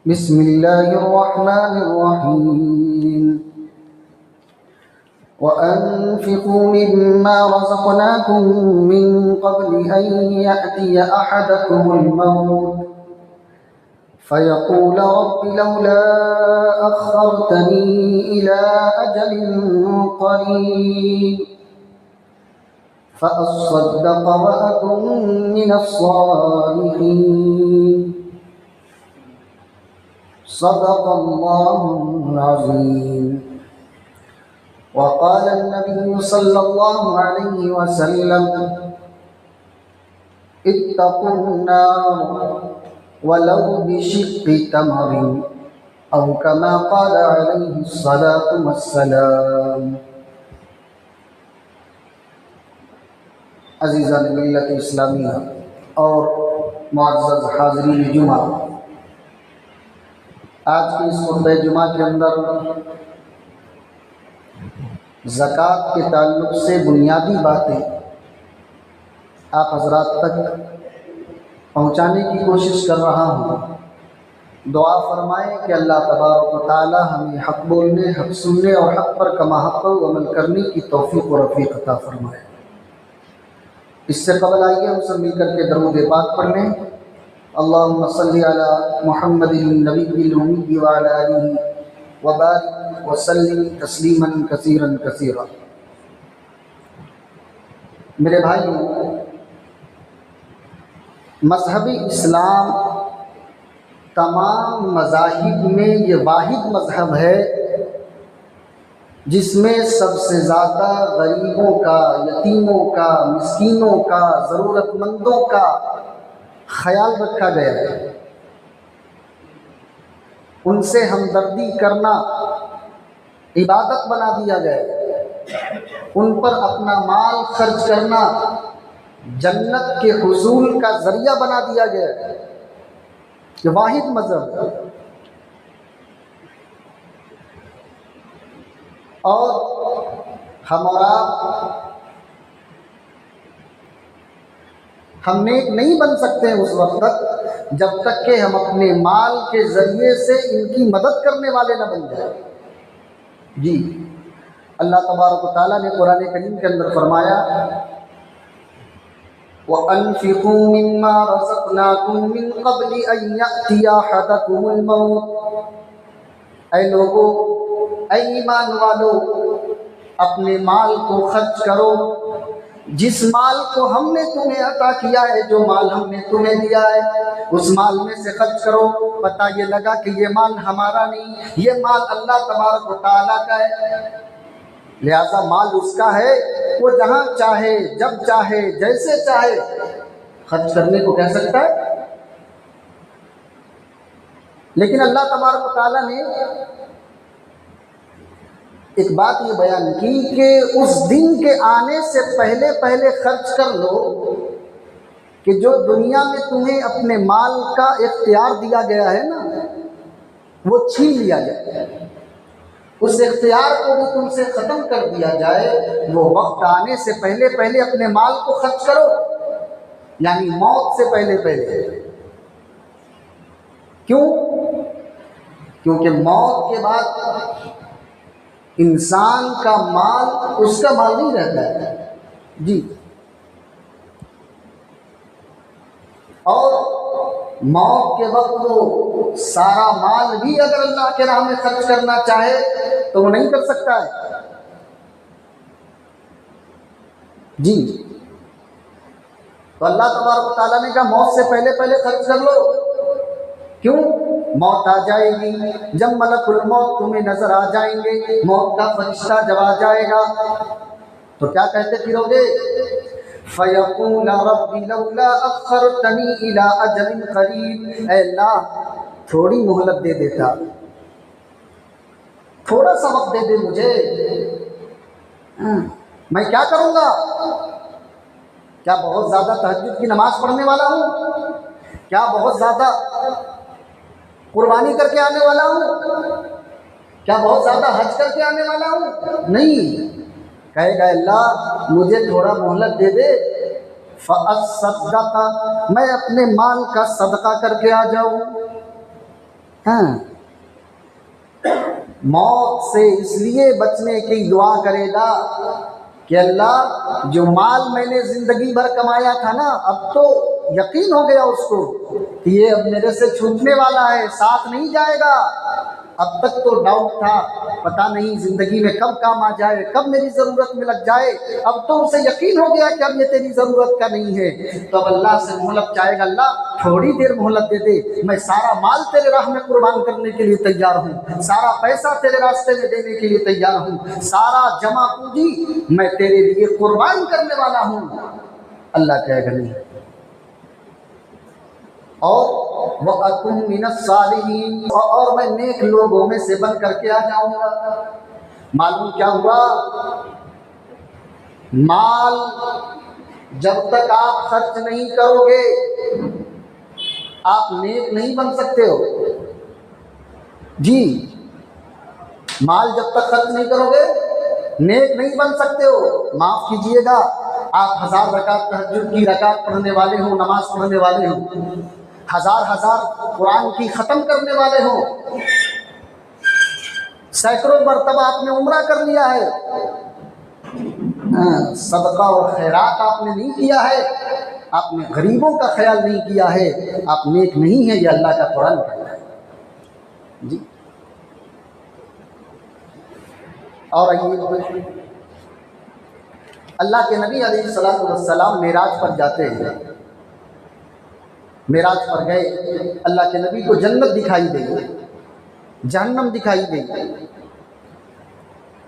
بسم الله الرحمن الرحيم وأنفقوا مما رزقناكم من قبل أن يأتي أحدكم الموت فيقول رب لولا أخرتني إلى أجل قريب فأصدق وأكن من الصالحين صدق الله العظيم. وقال النبي صلى الله عليه وسلم اتقوا النار ولو بشق تمر أو كما قال عليه الصلاة والسلام. عزیزان ملت اسلامیہ اور معزز حاضرین جمعہ، آج کی اس خطبہ جمعہ کے اندر زکوٰۃ کے تعلق سے بنیادی باتیں آپ حضرات تک پہنچانے کی کوشش کر رہا ہوں. دعا فرمائیں کہ اللہ تبارک و تعالی ہمیں حق بولنے، حق سننے اور حق پر کما حق عمل کرنے کی توفیق و رفیق عطا فرمائے. اس سے قبل آئیے ہم سب مل کر کے درود پاک پڑھ لیں. اللہم صلی علی محمد النبی الأمی وعلی آلہ وبارک وسلم تسلیما کثیرا کثیرا. میرے بھائیوں، مذہب اسلام تمام مذاہب میں یہ واحد مذہب ہے جس میں سب سے زیادہ غریبوں کا، یتیموں کا، مسکینوں کا، ضرورت مندوں کا خیال رکھا گیا ہے. ان سے ہمدردی کرنا عبادت بنا دیا گیا ہے. ان پر اپنا مال خرچ کرنا جنت کے حصول کا ذریعہ بنا دیا گیا ہے. یہ واحد مذہب ہے. اور ہم اور آپ ہم نیک نہیں بن سکتے ہیں اس وقت تک جب تک کہ ہم اپنے مال کے ذریعے سے ان کی مدد کرنے والے نہ بن جائیں. جی، اللہ تبارک و تعالیٰ نے قرآن کریم کے اندر فرمایا وَأَنفِقُوا مِمَّا رَزَقْنَاكُم مِّن قَبْلِ أَن يَأْتِيَ أَحَدَكُمُ الْمَوْتُ. اے لوگو، اے ایمان والو، اپنے مال کو خرچ کرو، جس مال کو ہم نے تمہیں عطا کیا ہے، جو مال ہم نے تمہیں دیا ہے اس مال میں سے خرچ کرو. پتہ یہ لگا کہ یہ مال ہمارا نہیں، یہ مال اللہ تبارک و تعالیٰ کا ہے. لہذا مال اس کا ہے، وہ جہاں چاہے، جب چاہے، جیسے چاہے خرچ کرنے کو کہہ سکتا ہے. لیکن اللہ تبارک و تعالیٰ نے ایک بات یہ بیان کی کہ اس دن کے آنے سے پہلے پہلے خرچ کر لو کہ جو دنیا میں تمہیں اپنے مال کا اختیار دیا گیا ہے نا، وہ چھین لیا جائے. اس اختیار کو بھی تم سے ختم کر دیا جائے. وہ وقت آنے سے پہلے پہلے اپنے مال کو خرچ کرو، یعنی موت سے پہلے پہلے. کیوں؟ کیونکہ موت کے بعد انسان کا مال اس کا مال نہیں رہتا ہے. جی، اور موت کے وقت وہ سارا مال بھی اگر اللہ کے راہ میں خرچ کرنا چاہے تو وہ نہیں کر سکتا ہے. جی، تو اللہ تبارک و تعالیٰ نے کہا موت سے پہلے پہلے خرچ کر لو. کیوں؟ موت آ جائے گی. جب ملک الموت تمہیں نظر آ جائیں گے، موت کا فرشتہ جب آ جائے گا تو کیا کہتے پھرو گے؟ فَيَقُولَ رَبِّ لَوْلَا أَخَّرْتَنِي إِلَىٰ أَجَلٍ قَرِيبٍ. اے اللہ، تھوڑی مہلت دے دیتا، تھوڑا سا وقت دے دے مجھے. میں کیا کروں گا؟ کیا بہت زیادہ تہجد کی نماز پڑھنے والا ہوں؟ کیا بہت زیادہ قربانی کر کے آنے والا ہوں؟ کیا بہت زیادہ حج کر کے آنے والا ہوں؟ نہیں. کہے گا اللہ مجھے تھوڑا مہلت دے دے، فَأَصَّدَّقَ، میں اپنے مال کا صدقہ کر کے آ جاؤں. ہاں، موت سے اس لیے بچنے کی دعا کرے گا کہ اللہ جو مال میں نے زندگی بھر کمایا تھا نا، اب تو یقین ہو گیا اس کو کہ یہ اب میرے سے چھوٹنے والا ہے، ساتھ نہیں جائے گا۔ اب تک تو ڈاؤٹ تھا، پتہ نہیں زندگی میں کب کام آ جائے، کب میری ضرورت میں لگ جائے، اب تو اسے یقین ہو گیا کہ اب یہ تیری ضرورت کا نہیں ہے۔ تو اب اللہ سے مہلت چاہے گا، اللہ تھوڑی دیر مہلت دے دے، میں سارا مال تیرے راہ میں قربان کرنے کے لیے تیار ہوں، سارا پیسہ تیرے راستے میں دینے کے لیے تیار ہوں، سارا جمع پونجی میں تیرے لیے قربان کرنے والا ہوں۔ اللہ کہے گا نہیں، اور وَأَكُن مِّنَ الصَّالِحِينَ، اور میں نیک لوگوں میں سے بن کر کے آ جاؤں گا۔ معلوم کیا ہوا؟ مال جب تک آپ خرچ نہیں کرو گے آپ نیک نہیں بن سکتے ہو۔ جی، مال جب تک خرچ نہیں کرو گے نیک نہیں بن سکتے ہو۔ معاف کیجئے گا، آپ 1000 رکعت تہجد کی رکعت پڑھنے والے ہوں، نماز پڑھنے والے ہوں، ہزار قرآن کی ختم کرنے والے ہوں، سینکڑوں مرتبہ آپ نے عمرہ کر لیا ہے، صدقہ اور خیرات آپ نے نہیں کیا ہے، آپ نے غریبوں کا خیال نہیں کیا ہے، آپ نیک نہیں ہیں، یہ اللہ کا قرآن کہتا ہے۔ جی، اور آئیے، اللہ کے نبی علیہ الصلوۃ والسلام معراج پر جاتے ہیں، معراج پر گئے، اللہ کے نبی کو جنت دکھائی دئی، جہنم دکھائی دئی۔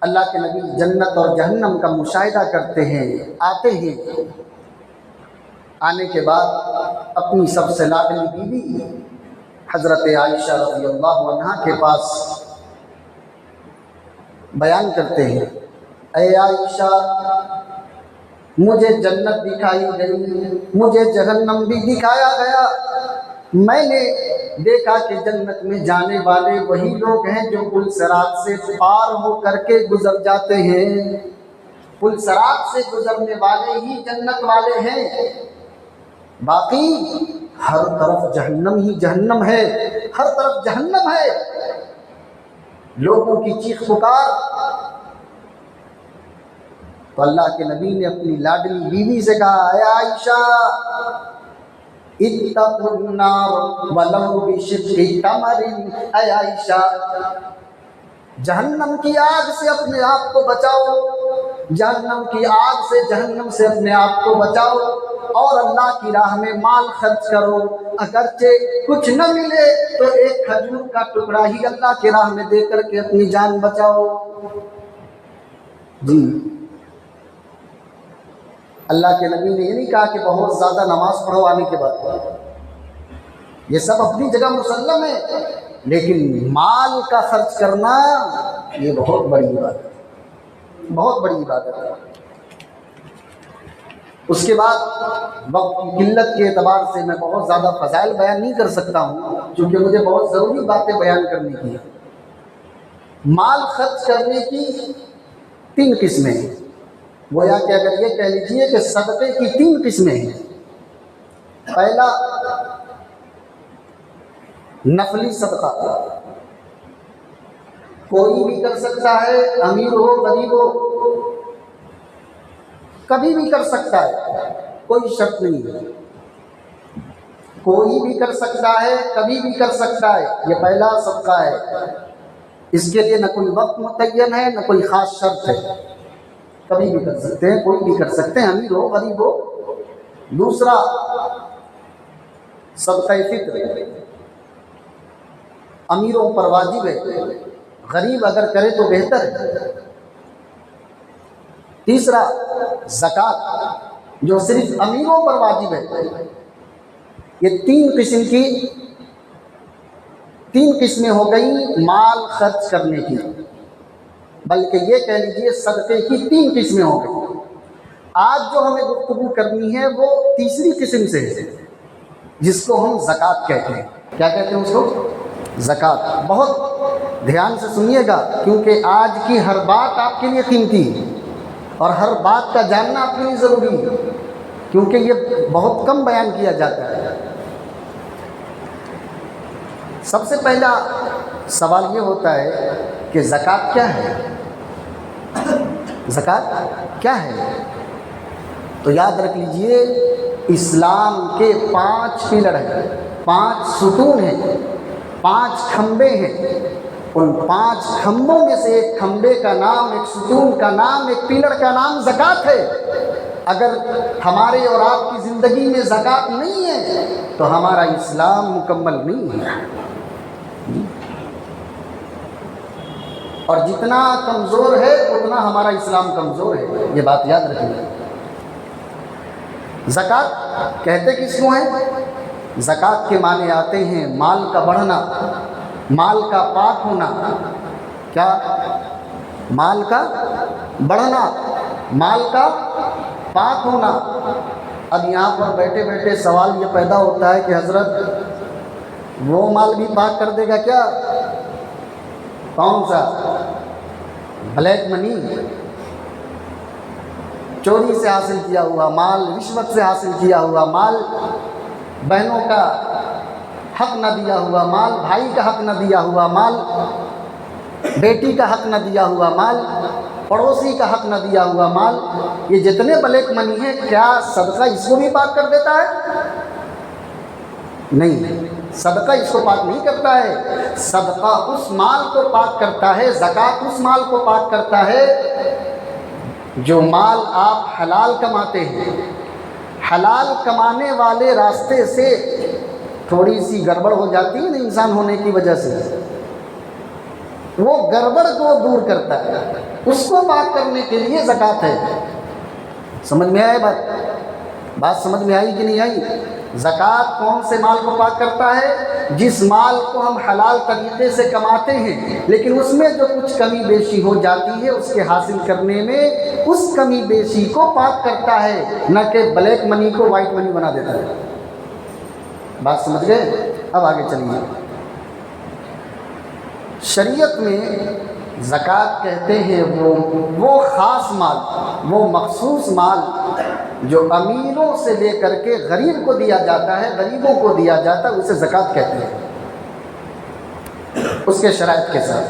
اللہ کے نبی جنت اور جہنم کا مشاہدہ کرتے ہیں، آتے ہیں، آنے کے بعد اپنی سب سے لاڈلی بیوی حضرت عائشہ رضی اللہ عنہا کے پاس بیان کرتے ہیں، اے عائشہ، مجھے جنت دکھائی گئی، مجھے جہنم بھی دکھایا گیا، میں نے دیکھا کہ جنت میں جانے والے وہی لوگ ہیں جو پل صراط سے پار ہو کر کے گزر جاتے ہیں، پل صراط سے گزرنے والے ہی جنت والے ہیں، باقی ہر طرف جہنم ہی جہنم ہے، ہر طرف جہنم ہے۔ لوگوں کی چیخ پکار، تو اللہ کے نبی نے اپنی لاڈلی بیوی سے کہا، اے عائشہ، اتقوا النار ولو بشق تمر، اے عائشہ، جہنم کی آگ سے اپنے آپ کو بچاؤ، جہنم کی آگ سے، جہنم سے اپنے آپ کو بچاؤ، اور اللہ کی راہ میں مال خرچ کرو، اگرچہ کچھ نہ ملے تو ایک کھجور کا ٹکڑا ہی اللہ کی راہ میں دے کر کے اپنی جان بچاؤ۔ جی، اللہ کے نبی نے یہ نہیں کہا کہ بہت زیادہ نماز پڑھو آنے کے بعد، یہ سب اپنی جگہ مسلم ہے، لیکن مال کا خرچ کرنا یہ بہت بڑی عبادت ہے، بہت بڑی عبادت ہے۔ اس کے بعد وقت کی قلت کے اعتبار سے میں بہت زیادہ فضائل بیان نہیں کر سکتا ہوں، کیونکہ مجھے بہت ضروری باتیں بیان کرنی کی ہیں۔ مال خرچ کرنے کی 3 قسمیں ہیں، گویا کہ اگر یہ کہہ لیجیے کہ صدقے کی 3 قسمیں ہیں۔ پہلا، نفلی صدقہ، کوئی بھی کر سکتا ہے، امیر ہو غریب ہو، کبھی بھی کر سکتا ہے، کوئی شرط نہیں ہے، کوئی بھی کر سکتا ہے، کبھی بھی کر سکتا ہے، یہ پہلا صدقہ ہے، اس کے لیے نہ کوئی وقت متعین ہے، نہ کوئی خاص شرط ہے، کبھی بھی کر سکتے ہیں، کوئی بھی کر سکتے ہیں، امیر ہو غریب ہو۔ دوسرا، صدقہ فطر، امیروں پر واجب ہے، غریب اگر کرے تو بہتر ہے۔ تیسرا، زکوٰۃ، جو صرف امیروں پر واجب ہے۔ یہ 3 قسمیں ہو گئی مال خرچ کرنے کی، بلکہ یہ کہہ لیجیے صدقے کی 3 قسمیں ہو گئی۔ آج جو ہمیں گفتگو کرنی ہے وہ تیسری قسم سے ہے، جس کو ہم زکوٰۃ کہتے ہیں۔ کیا کہتے ہیں اس کو؟ زکوٰۃ۔ بہت دھیان سے سنیے گا، کیونکہ آج کی ہر بات آپ کے لیے قیمتی ہے، اور ہر بات کا جاننا آپ کے لیے ضروری ہے، کیونکہ یہ بہت کم بیان کیا جاتا ہے۔ سب سے پہلا سوال یہ ہوتا ہے کہ زکوٰۃ کیا ہے؟ زکوٰۃ کیا ہے؟ تو یاد رکھ لیجئے، اسلام کے 5 پلر ہیں، 5 ستون ہیں، 5 کھمبے ہیں۔ ان 5 کھمبوں میں سے ایک کھمبے کا نام، ایک ستون کا نام، ایک پلر کا نام زکوٰۃ ہے۔ اگر ہمارے اور آپ کی زندگی میں زکوٰۃ نہیں ہے تو ہمارا اسلام مکمل نہیں ہے۔ اور جتنا کمزور ہے اتنا ہمارا اسلام کمزور ہے، یہ بات یاد رکھیے۔ زکوٰۃ کہتے کس کو ہیں؟ زکوٰۃ کے معنی آتے ہیں مال کا بڑھنا، مال کا پاک ہونا۔ کیا؟ مال کا بڑھنا، مال کا پاک ہونا۔ اب یہاں پر بیٹھے بیٹھے سوال یہ پیدا ہوتا ہے کہ حضرت وہ مال بھی پاک کر دے گا کیا؟ کون سا؟ بلیک منی، چوری سے حاصل کیا ہوا مال، رشوت سے حاصل کیا ہوا مال، بہنوں کا حق نہ دیا ہوا مال، بھائی کا حق نہ دیا ہوا مال، بیٹی کا حق نہ دیا ہوا مال، پڑوسی کا حق نہ دیا ہوا مال، یہ جتنے بلیک منی ہیں، کیا صدقہ اس کو بھی پاک کر دیتا ہے؟ نہیں، صدقہ اس کو پاک نہیں کرتا ہے۔ صدقہ اس مال کو پاک کرتا ہے، زکوٰۃ اس مال کو پاک کرتا ہے جو مال آپ حلال کماتے ہیں۔ حلال کمانے والے راستے سے تھوڑی سی گڑبڑ ہو جاتی ہے نا انسان ہونے کی وجہ سے، وہ گڑبڑ کو دور کرتا ہے، اس کو پاک کرنے کے لیے زکوٰۃ ہے۔ سمجھ میں آئے بات سمجھ میں آئی کہ نہیں آئی؟ زکوٰۃ کون سے مال کو پاک کرتا ہے؟ جس مال کو ہم حلال طریقے سے کماتے ہیں لیکن اس میں جو کچھ کمی بیشی ہو جاتی ہے اس کے حاصل کرنے میں، اس کمی بیشی کو پاک کرتا ہے، نہ کہ بلیک منی کو وائٹ منی بنا دیتا ہے۔ بات سمجھ گئے؟ اب آگے چلیے۔ شریعت میں زکوٰۃ کہتے ہیں وہ خاص مال، وہ مخصوص مال جو امیروں سے لے کر کے غریب کو دیا جاتا ہے، غریبوں کو دیا جاتا ہے، اسے زکوٰۃ کہتے ہیں، اس کے شرائط کے ساتھ۔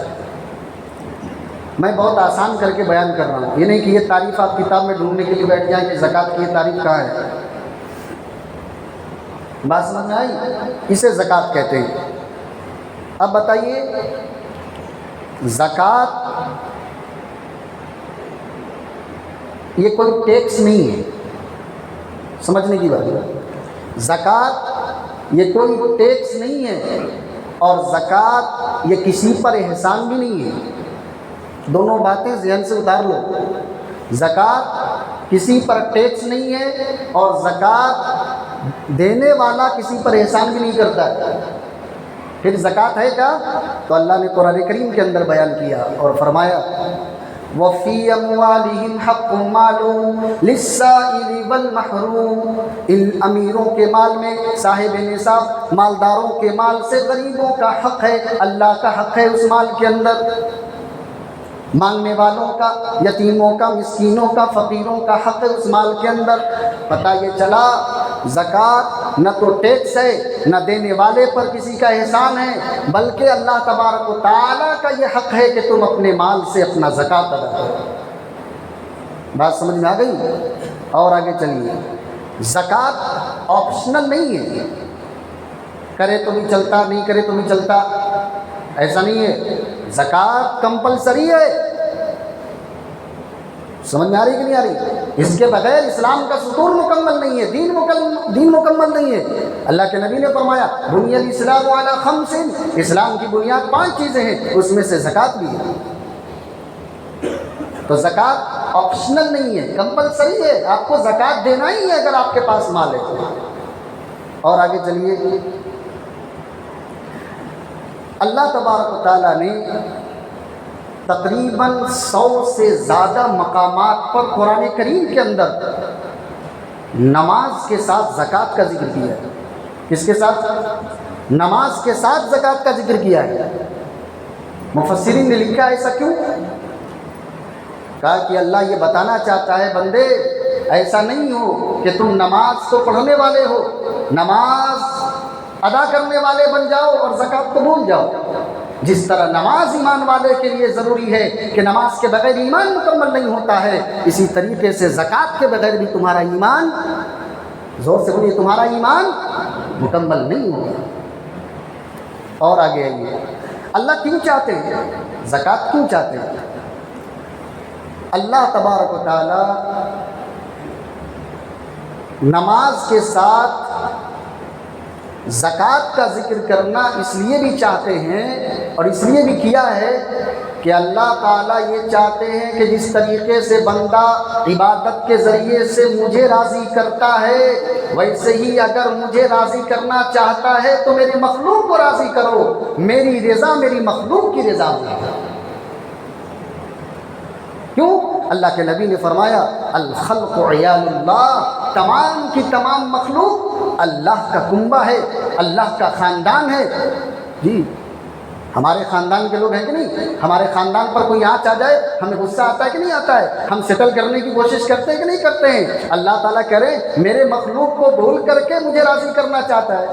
میں بہت آسان کر کے بیان کر رہا ہوں، یہ نہیں کہ یہ تعریف آپ کتاب میں ڈھونڈنے کے لیے بیٹھ جائیں کہ زکوٰۃ کی یہ تعریف کہاں ہے۔ بات سمجھ میں آئی؟ اسے زکوٰۃ کہتے ہیں۔ اب بتائیے، زکوٰۃ یہ کوئی ٹیکس نہیں ہے، سمجھنے کی بات ہے۔ زکوٰۃ یہ کوئی ٹیکس نہیں ہے، اور زکوٰۃ یہ کسی پر احسان بھی نہیں ہے۔ دونوں باتیں ذہن سے اتار لو۔ زکوٰۃ کسی پر ٹیکس نہیں ہے، اور زکوٰۃ دینے والا کسی پر احسان بھی نہیں کرتا ہے۔ پھر زکوٰۃ ہے کیا؟ تو اللہ نے قرآن کریم کے اندر بیان کیا اور فرمایا وَفِي أَمْوَالِهِمْ حَقٌّ مَّعْلُومٌ لِلسَّائِلِ وَالْمَحْرُومِ، ان امیروں کے مال میں، صاحب نصاب مالداروں کے مال سے غریبوں کا حق ہے، اللہ کا حق ہے اس مال کے اندر، مانگنے والوں کا، یتیموں کا، مسکینوں کا، فقیروں کا حق ہے اس مال کے اندر۔ پتہ یہ چلا زکوٰۃ نہ تو ٹیکس ہے، نہ دینے والے پر کسی کا احسان ہے، بلکہ اللہ تبارک و تعالیٰ کا یہ حق ہے کہ تم اپنے مال سے اپنا زکوٰۃ ادا کرو۔ بات سمجھ میں آ گئی؟ اور آگے چلیے۔ زکوٰۃ آپشنل نہیں ہے، کرے تو بھی چلتا، نہیں کرے تو بھی چلتا، ایسا نہیں ہے۔ زکوٰۃ کمپلسری ہے۔ سمجھ میں آ رہی کہ نہیں آ رہی؟ اس کے بغیر اسلام کا ستون مکمل نہیں ہے، دین مکمل نہیں ہے۔ اللہ کے نبی نے فرمایا بنی الاسلام علی خمس، اسلام کی بنیاد 5 چیزیں ہیں، اس میں سے زکوٰۃ بھی ہے۔ تو زکوٰۃ آپشنل نہیں ہے، کمپلسری ہے، آپ کو زکوٰۃ دینا ہی ہے اگر آپ کے پاس مال ہے۔ اور آگے چلیے۔ اللہ تبارک و تعالیٰ نے تقریباً 100 سے زیادہ مقامات پر قرآن کریم کے اندر نماز کے ساتھ زکوٰۃ کا ذکر کیا ہے۔ کس کے ساتھ؟ نماز کے ساتھ زکوٰۃ کا ذکر کیا ہے۔ مفسرین نے لکھا ایسا کیوں؟ کہا کہ اللہ یہ بتانا چاہتا ہے بندے ایسا نہیں ہو کہ تم نماز تو پڑھنے والے ہو، نماز ادا کرنے والے بن جاؤ اور زکوٰۃ کو بھول جاؤ۔ جس طرح نماز ایمان والے کے لیے ضروری ہے کہ نماز کے بغیر ایمان مکمل نہیں ہوتا ہے، اسی طریقے سے زکوٰۃ کے بغیر بھی تمہارا ایمان، زور سے بولیے، تمہارا ایمان مکمل نہیں ہوگا۔ اور آگے آئیے، اللہ کیوں چاہتے ہیں زکوٰۃ کیوں چاہتے ہیں؟ اللہ تبارک و تعالی نماز کے ساتھ زکوٰۃ کا ذکر کرنا اس لیے بھی چاہتے ہیں اور اس لیے بھی کیا ہے کہ اللہ تعالیٰ یہ چاہتے ہیں کہ جس طریقے سے بندہ عبادت کے ذریعے سے مجھے راضی کرتا ہے، ویسے ہی اگر مجھے راضی کرنا چاہتا ہے تو میرے مخلوق کو راضی کرو۔ میری رضا میری مخلوق کی رضا میں ہے۔ کیوں؟ اللہ کے نبی نے فرمایا الخلق عیال اللہ، تمام کی تمام مخلوق اللہ کا کنبہ ہے، اللہ کا خاندان ہے۔ جی ہمارے خاندان کے لوگ ہیں کہ نہیں؟ ہمارے خاندان پر کوئی آنچ آ جائے ہمیں غصہ آتا ہے کہ نہیں آتا ہے؟ ہم سیٹل کرنے کی کوشش کرتے ہیں کہ نہیں کرتے ہیں؟ اللہ تعالیٰ کرے میرے مخلوق کو بھول کر کے مجھے راضی کرنا چاہتا ہے،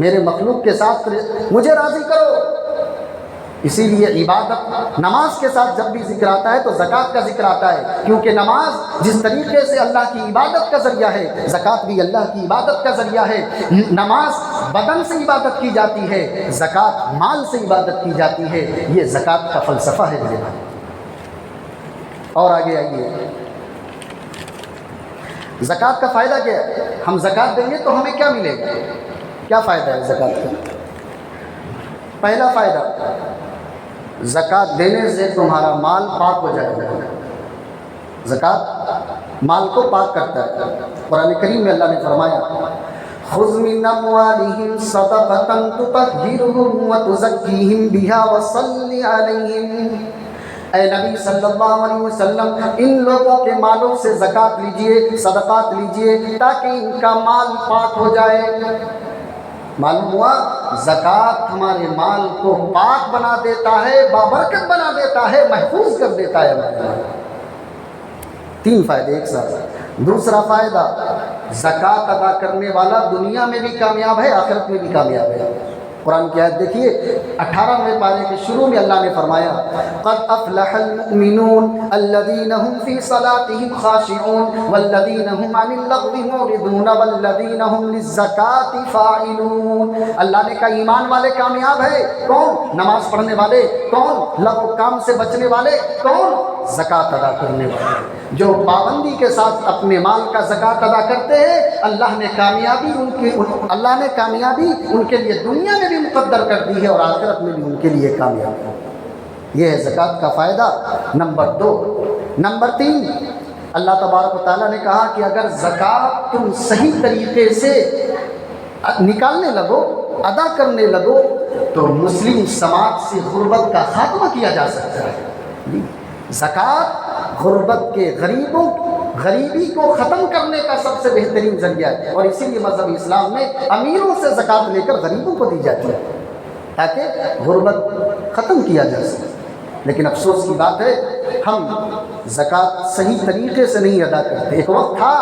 میرے مخلوق کے ساتھ مجھے راضی کرو۔ اسی لیے عبادت، نماز کے ساتھ جب بھی ذکر آتا ہے تو زکوٰۃ کا ذکر آتا ہے، کیونکہ نماز جس طریقے سے اللہ کی عبادت کا ذریعہ ہے، زکوٰۃ بھی اللہ کی عبادت کا ذریعہ ہے۔ نماز بدن سے عبادت کی جاتی ہے، زکوٰۃ مال سے عبادت کی جاتی ہے۔ یہ زکوٰۃ کا فلسفہ ہے میرے بھائی۔ اور آگے آئیے، زکوٰۃ کا فائدہ کیا ہے؟ ہم زکوٰۃ دیں گے تو ہمیں کیا ملے گا؟ کیا فائدہ ہے زکوٰۃ کا؟ پہلا فائدہ، زکوٰۃ دینے سے تمہارا مال پاک ہو جائے گا۔ زکوٰۃ مال کو پاک کرتا ہے۔ قرآن کریم میں اللہ نے فرمایا خذ من اموالہم صدقۃ تطہرہم وتزکیہم بہا وصلی علیہم۔ اے نبی صلی اللہ علیہ وسلم، ان لوگوں کے مالوں سے زکوٰۃ لیجئے، صدقات لیجئے، تاکہ ان کا مال پاک ہو جائے۔ معلوم ہوا زکوٰۃ ہمارے مال کو پاک بنا دیتا ہے، بابرکت بنا دیتا ہے، محفوظ کر دیتا ہے ہمارے مال۔ تین فائدے ایک ساتھ۔ دوسرا فائدہ، زکوٰۃ ادا کرنے والا دنیا میں بھی کامیاب ہے، آخرت میں بھی کامیاب ہے۔ قرآن کی آیت دیکھیے 18ویں پارے کے شروع میں اللہ نے فرمایا قد افلح المؤمنون الذین هم فی صلاتهم خاشعون والذین هم عن اللغو معرضون والذین هم للزکاة فاعلون۔ اللہ نے کہا ایمان والے کامیاب ہے۔ کون؟ نماز پڑھنے والے۔ کون؟ لغو کام سے بچنے والے۔ کون؟ زکوٰۃ ادا کرنے والے، جو پابندی کے ساتھ اپنے مال کا زکوٰۃ ادا کرتے ہیں۔ اللہ نے کامیابی ان کے لیے دنیا میں بھی مقدر کر دی ہے اور آخرت میں بھی ان کے لیے کامیابی ہے۔ یہ ہے زکوٰۃ کا فائدہ نمبر 2۔ نمبر 3، اللہ تبارک و تعالیٰ نے کہا کہ اگر زکوٰۃ تم صحیح طریقے سے نکالنے لگو، ادا کرنے لگو، تو مسلم سماج سے غربت کا خاتمہ کیا جا سکتا ہے۔ زکوٰۃ غربت کے غریبی کو ختم کرنے کا سب سے بہترین ذریعہ ہے، اور اسی لیے مذہب اسلام میں امیروں سے زکوٰۃ لے کر غریبوں کو دی جاتی ہے تاکہ غربت ختم کیا جا سکے۔ لیکن افسوس کی بات ہے ہم زکوٰۃ صحیح طریقے سے نہیں ادا کرتے۔ ایک وقت تھا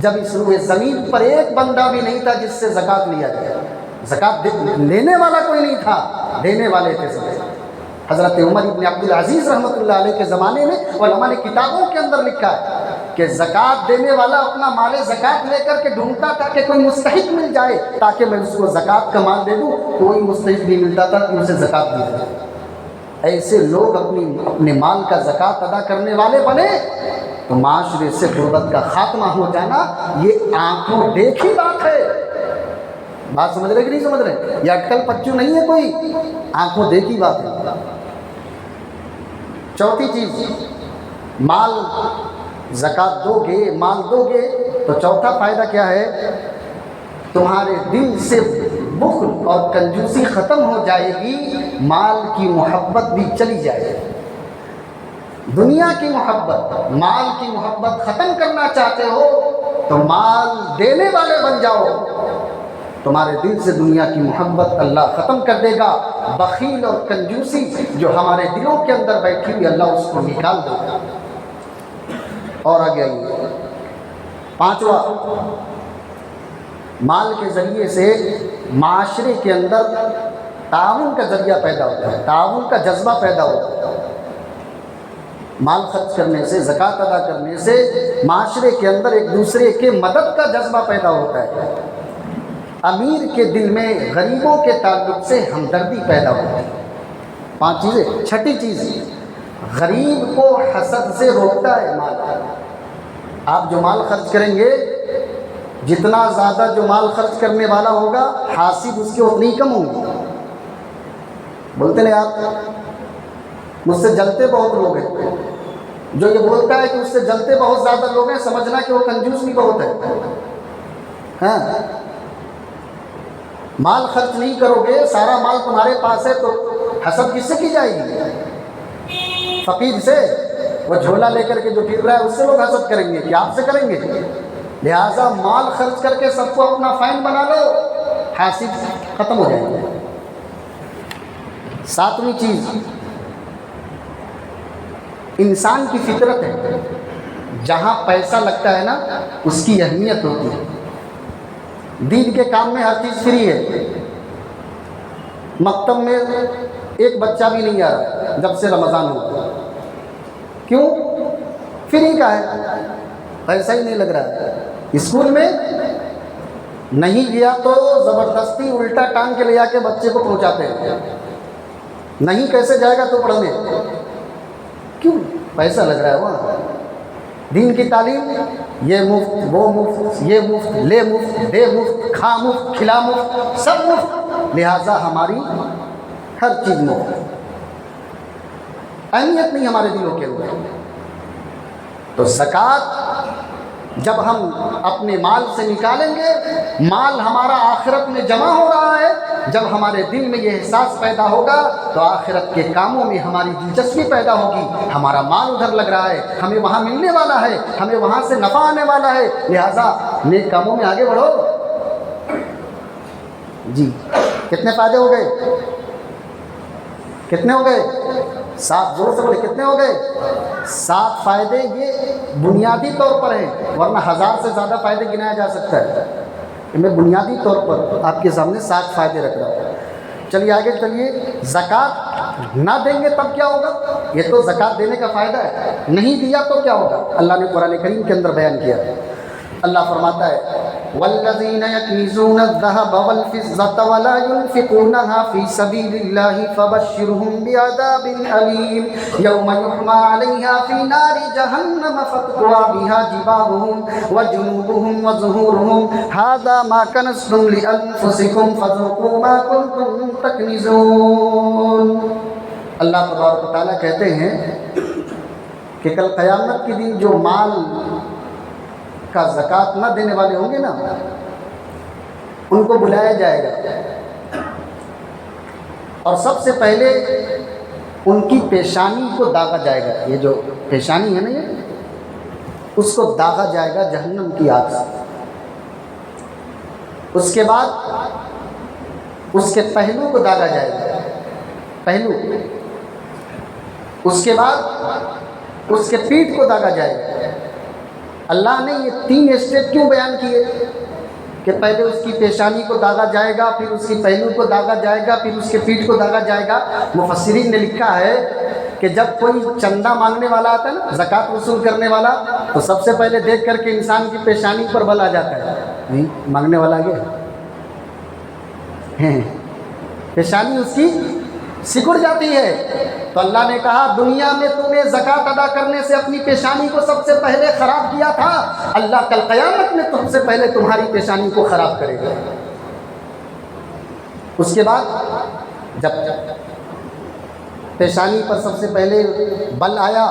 جب اس روئے زمین پر ایک بندہ بھی نہیں تھا جس سے زکوٰۃ لیا جائے۔ زکوٰۃ لینے والا کوئی نہیں تھا، دینے والے تھے سب۔ حضرت عمر ابن عبدالعزیز رحمۃ اللہ علیہ کے زمانے میں علماء نے کتابوں کے اندر لکھا ہے کہ زکوٰۃ دینے والا اپنا مال زکوٰۃ لے کر کے ڈھونڈتا تھا کہ کوئی مستحق مل جائے تاکہ میں اس کو زکوٰۃ کا مال دے دوں۔ کوئی مستحق نہیں ملتا تھا کہ اسے زکوٰۃ دی جائے۔ ایسے لوگ اپنے مال کا زکوٰۃ ادا کرنے والے بنے تو معاشرے سے غربت کا خاتمہ ہو جانا یہ آنکھوں دیکھی بات ہے۔ بات سمجھ رہے کہ نہیں سمجھ رہے؟ یہ اٹکل پچو نہیں ہے کوئی، آنکھوں دیکھی بات ہے۔ چوتھی چیز، مال زکوٰۃ دو گے، مال دو گے تو چوتھا فائدہ کیا ہے؟ تمہارے دل سے بخل اور کنجوسی ختم ہو جائے گی، مال کی محبت بھی چلی جائے گی۔ دنیا کی محبت، مال کی محبت ختم کرنا چاہتے ہو تو مال دینے والے بن جاؤ، تمہارے دل سے دنیا کی محبت اللہ ختم کر دے گا۔ بخیل اور کنجوسی جو ہمارے دلوں کے اندر بیٹھی ہوئی اللہ اس کو نکال دے گا۔ اور آگے آئیے، پانچواں، مال کے ذریعے سے معاشرے کے اندر تعاون کا ذریعہ پیدا ہوتا ہے، تعاون کا جذبہ پیدا ہوتا ہے۔ مال خرچ کرنے سے، زکوٰۃ ادا کرنے سے معاشرے کے اندر ایک دوسرے کے مدد کا جذبہ پیدا ہوتا ہے۔ امیر کے دل میں غریبوں کے تعلق سے ہمدردی پیدا ہوتی ہے۔ 5 چیزیں۔ چھٹی چیز، غریب کو حسد سے روکتا ہے مال۔ آپ جو مال خرچ کریں گے، جتنا زیادہ جو مال خرچ کرنے والا ہوگا، حاسد اس کے اتنی کم ہوں گی۔ بولتے نہیں آپ، مجھ سے جلتے بہت لوگ ہیں۔ جو یہ بولتا ہے کہ اس سے جلتے بہت زیادہ لوگ ہیں، سمجھنا کہ وہ کنجوس بھی بہت ہے۔ ہاں، مال خرچ نہیں کرو گے، سارا مال تمہارے پاس ہے، تو حسد کس سے کی جائے گی؟ فقیر سے۔ وہ جھولا لے کر کے جو پھر رہا ہے اس سے لوگ حسد کریں گے کہ آپ سے کریں گے؟ لہٰذا مال خرچ کر کے سب کو اپنا فین بنا لو، حاسد ختم ہو جائیں گے۔ 7ویں چیز، انسان کی فطرت ہے، جہاں پیسہ لگتا ہے نا اس کی اہمیت ہوتی ہے۔ دین کے کام میں ہر چیز فری ہے۔ مکتب میں ایک بچہ بھی نہیں آ رہا جب سے رمضان ہوا۔ کیوں؟ فری کا ہے، پیسہ ہی نہیں لگ رہا ہے۔ اسکول میں نہیں گیا تو زبردستی الٹا ٹانگ کے لے جا کے بچے کو پہنچاتے ہیں۔ نہیں کیسے جائے گا تو پڑھنے؟ کیوں؟ پیسہ لگ رہا ہے وہاں۔ دین کی تعلیم، یہ مفت، وہ مفت، یہ مفت، لے مفت، دے مفت، کھا مفت، کھلا مفت، سب مفت، لہٰذا ہماری ہر چیز مفت۔ اہمیت نہیں ہمارے دلوں کے اندر۔ تو زکوٰۃ جب ہم اپنے مال سے نکالیں گے، مال ہمارا آخرت میں جمع ہو رہا ہے، جب ہمارے دل میں یہ احساس پیدا ہوگا تو آخرت کے کاموں میں ہماری دلچسپی پیدا ہوگی۔ ہمارا مال ادھر لگ رہا ہے، ہمیں وہاں ملنے والا ہے، ہمیں وہاں سے نفع آنے والا ہے، لہٰذا نیک کاموں میں آگے بڑھو۔ جی، کتنے فائدے ہو گئے؟ کتنے ہو گئے؟ 7، زور سے بولے کتنے ہو گئے؟ 7 فائدے یہ بنیادی طور پر ہیں، ورنہ 1000 سے زیادہ فائدے گنایا جا سکتا ہے۔ میں بنیادی طور پر آپ کے سامنے 7 فائدے رکھ رہا ہوں۔ چلیے آگے چلیے۔ زکوٰۃ نہ دیں گے تب کیا ہوگا؟ یہ تو زکوٰۃ دینے کا فائدہ ہے، نہیں دیا تو کیا ہوگا؟ اللہ نے قرآن کریم کے اندر بیان کیا ہے۔ اللہ فرماتا ہے والذین یکنزون الذهب والفضة ولا ينفقونها في سبيل الله فبشرهم بعذاب أليم يوم يحمى عليها في نار جهنم فتقوى بها جباههم وجنوبهم وظهورهم هذا ما كنزتم لأنفسكم فذوقوا ما كنتم تكنزون۔ اللہ تبارک و تعالیٰ کہتے ہیں کہ کل قیامت کے دن جو مال کا زکوٰۃ نہ دینے والے ہوں گے نا، ان کو بلایا جائے گا اور سب سے پہلے ان کی پیشانی کو داغا جائے گا۔ یہ جو پیشانی ہے نا، یہ اس کو داغا جائے گا جہنم کی آگ سے۔ اس کے بعد اس کے پہلو کو داغا جائے گا، پہلو۔ اس کے بعد اس کے پیٹھ کو داغا جائے گا۔ اللہ نے یہ 3 اسٹیپ کیوں بیان کیے کہ پہلے اس کی پیشانی کو داغا جائے گا، پھر اس کی پہلو کو داغا جائے گا، پھر اس کے پیٹھ کو داغا جائے گا؟ مفسرین نے لکھا ہے کہ جب کوئی چندہ مانگنے والا آتا ہے نا، زکوٰۃ وصول کرنے والا، تو سب سے پہلے دیکھ کر کے انسان کی پیشانی پر بل آ جاتا ہے، نہیں مانگنے والا گیا، پیشانی اس کی سکڑ جاتی ہے۔ تو اللہ نے کہا دنیا میں تو نے زکوٰۃ ادا کرنے سے اپنی پیشانی کو سب سے پہلے خراب کیا تھا، اللہ کل قیامت میں سب سے پہلے تمہاری پیشانی کو خراب کرے گا۔ اس کے بعد جب پیشانی پر سب سے پہلے بل آیا،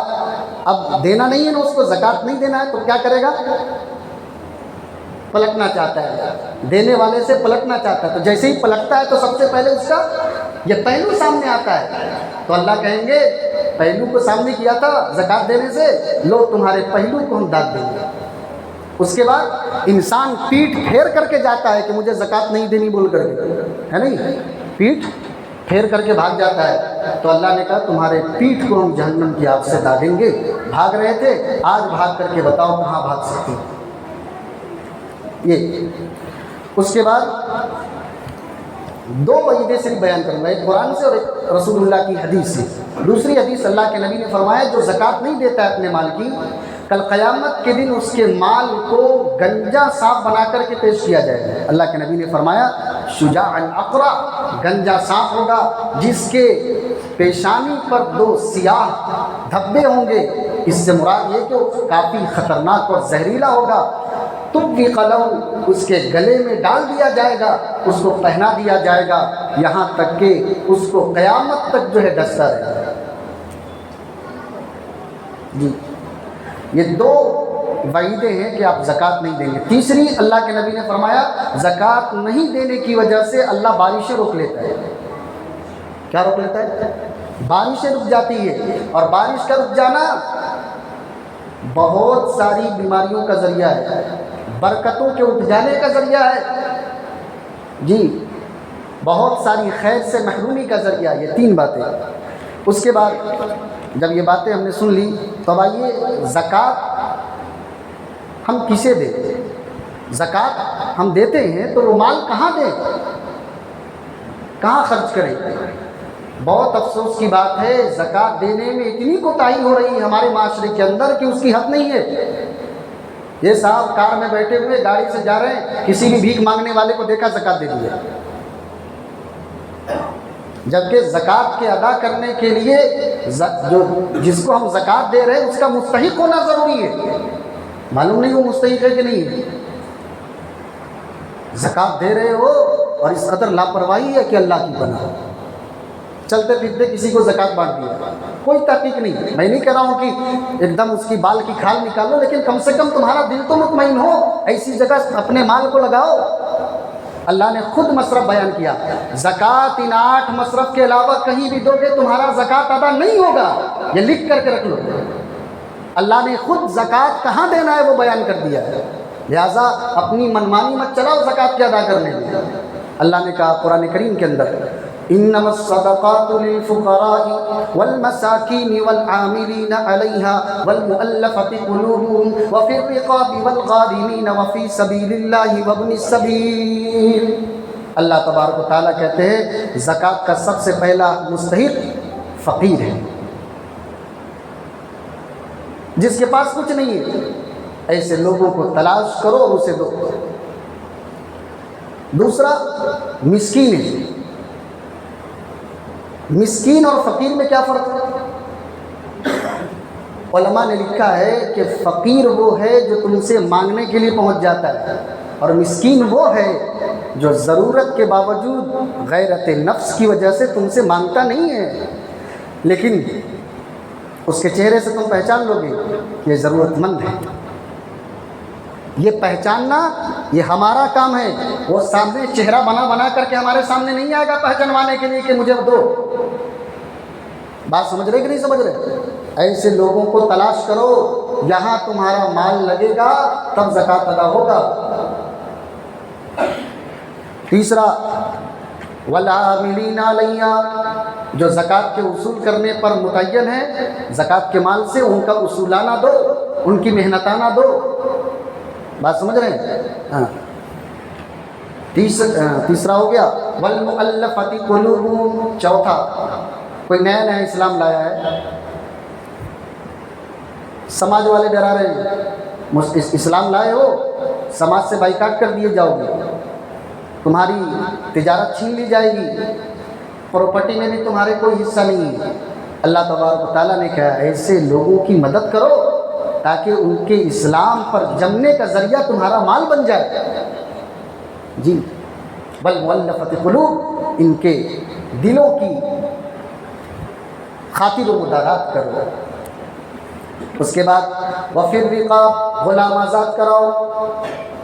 اب دینا نہیں ہے نا، اس کو زکوٰۃ نہیں دینا ہے، تو کیا کرے گا؟ پلٹنا چاہتا ہے، دینے والے سے پلٹنا چاہتا ہے۔ تو جیسے ہی پلٹتا ہے تو سب سے پہلے اس کا یہ پہلو سامنے آتا ہے، تو اللہ کہیں گے پہلو کو سامنے کیا تھا زکوٰۃ دینے سے، لو تمہارے پہلو کو ہم داغ دیں گے۔ اس کے بعد انسان پیٹھ پھیر کر کے جاتا ہے کہ مجھے زکوٰۃ نہیں دینی بول کر کے، ہے نہیں، پیٹھ پھیر کر کے بھاگ جاتا ہے۔ تو اللہ نے کہا تمہارے پیٹھ کو ہم جہنم کی آگ سے داغیں گے۔ بھاگ رہے تھے، آج بھاگ کر کے بتاؤ کہاں بھاگ سکتے ہیں؟ یہ اس کے بعد دو وعیدیں صرف بیان کروں گا، ایک قرآن سے اور ایک رسول اللہ کی حدیث سے۔ دوسری حدیث اللہ کے نبی نے فرمایا جو زکوٰۃ نہیں دیتا ہے اپنے مال کی، کل قیامت کے دن اس کے مال کو گنجا سانپ بنا کر کے پیش کیا جائے گا۔ اللہ کے نبی نے فرمایا شجاعا اقرع، گنجا سانپ ہوگا جس کے پیشانی پر 2 سیاہ دھبے ہوں گے۔ اس سے مراد یہ کہ وہ کافی خطرناک اور زہریلا ہوگا۔ طُبِّقَ لَهُ، اس کے گلے میں ڈال دیا جائے گا، اس کو پہنا دیا جائے گا، یہاں تک کہ اس کو قیامت تک جو ہے ڈستا رہے گا۔ جی یہ 2 وعیدیں ہیں کہ آپ زکوٰۃ نہیں دیں گے۔ تیسری، اللہ کے نبی نے فرمایا زکوٰۃ نہیں دینے کی وجہ سے اللہ بارشیں روک لیتا ہے۔ کیا روک لیتا ہے؟ بارشیں رک جاتی ہے، اور بارش کا رک جانا بہت ساری بیماریوں کا ذریعہ ہے، برکتوں کے اٹھ جانے کا ذریعہ ہے، جی بہت ساری خیر سے محرومی کا ذریعہ۔ یہ 3 باتیں۔ اس کے بعد جب یہ باتیں ہم نے سن لی تو آئیے زکوٰۃ ہم کسے دیں؟ زکوٰۃ ہم دیتے ہیں تو وہ مال کہاں دیں، کہاں خرچ کریں؟ بہت افسوس کی بات ہے، زکوٰۃ دینے میں اتنی کوتاہی ہو رہی ہے ہمارے معاشرے کے اندر کہ اس کی حد نہیں ہے۔ یہ صاحب کار میں بیٹھے ہوئے گاڑی سے جا رہے ہیں، کسی بھی بھیک مانگنے والے کو دیکھا زکوٰۃ دے دی ہے، جبکہ زکوٰۃ کے ادا کرنے کے لیے جس کو ہم زکوٰۃ دے رہے ہیں اس کا مستحق ہونا ضروری ہے۔ معلوم نہیں وہ مستحق ہے کہ نہیں ہے۔ زکوٰۃ دے رہے ہو اور اس قدر لاپرواہی ہے کہ اللہ کی پناہ، چلتے پھرتے کسی کو زکوٰۃ بانٹ دیا، کوئی تحقیق نہیں۔ میں نہیں کہہ رہا ہوں کہ ایک دم اس کی بال کی کھال نکال لو، لیکن کم سے کم تمہارا دل تو مطمئن ہو، ایسی جگہ اپنے مال کو لگاؤ۔ اللہ نے خود مصرف بیان کیا، زکوٰۃ ان 8 مصرف کے علاوہ کہیں بھی دو گے تمہارا زکوٰۃ ادا نہیں ہوگا، یہ لکھ کر کے رکھ لو۔ اللہ نے خود زکوٰۃ کہاں دینا ہے وہ بیان کر دیا ہے، لہٰذا اپنی منمانی مت چلاؤ زکوٰۃ کے ادا کرنے میں۔ اللہ نے کہا قرآن کریم کے اندر انما الصدقات للفقراء والمساکین والعاملین علیہا والمؤلفۃ قلوبهم وفی الرقاب والغارمین وفی سبیل اللہ وابن السبیل۔ اللہ تبارک و تعالیٰ کہتے ہیں زکوٰۃ کا سب سے پہلا مستحق فقیر ہے، جس کے پاس کچھ نہیں ہے، ایسے لوگوں کو تلاش کرو اور اسے دو۔ دوسرا مسکین ہے۔ مسکین اور فقیر میں کیا فرق ہے؟ علماء نے لکھا ہے کہ فقیر وہ ہے جو تم سے مانگنے کے لیے پہنچ جاتا ہے، اور مسکین وہ ہے جو ضرورت کے باوجود غیرت نفس کی وجہ سے تم سے مانگتا نہیں ہے، لیکن اس کے چہرے سے تم پہچان لو گے کہ یہ ضرورت مند ہے۔ یہ پہچاننا یہ ہمارا کام ہے، وہ سامنے چہرہ بنا بنا کر کے ہمارے سامنے نہیں آئے گا پہچانوانے کے لیے کہ مجھے دو۔ بات سمجھ رہے کہ نہیں سمجھ رہے؟ ایسے لوگوں کو تلاش کرو، یہاں تمہارا مال لگے گا تب زکوٰۃ ادا ہوگا۔ تیسرا والعاملین علیہا، جو زکوٰۃ کے وصول کرنے پر متعین ہے، زکوٰۃ کے مال سے ان کا اصولانہ دو، ان کی محنتانہ دو۔ بات سمجھ رہے ہیں؟ ہاں۔ تیسرا ہو گیا والمؤلفۃ قلوبهم۔ چوتھا، کوئی نیا نیا اسلام لایا ہے، سماج والے ڈرا رہے ہیں اسلام لائے ہو سماج سے بائیکاٹ کر دیے جاؤ گے، تمہاری تجارت چھین لی جائے گی، پراپرٹی میں بھی تمہارے کوئی حصہ نہیں ہے۔ اللہ تبارک و تعالیٰ نے کہا ایسے لوگوں کی مدد کرو تاکہ ان کے اسلام پر جمنے کا ذریعہ تمہارا مال بن جائے۔ جی والمؤلفۃ قلوب، ان کے دلوں کی خاطر و مدارات کرو۔ اس کے بعد وفی الرقاب، غلام آزاد کراؤ۔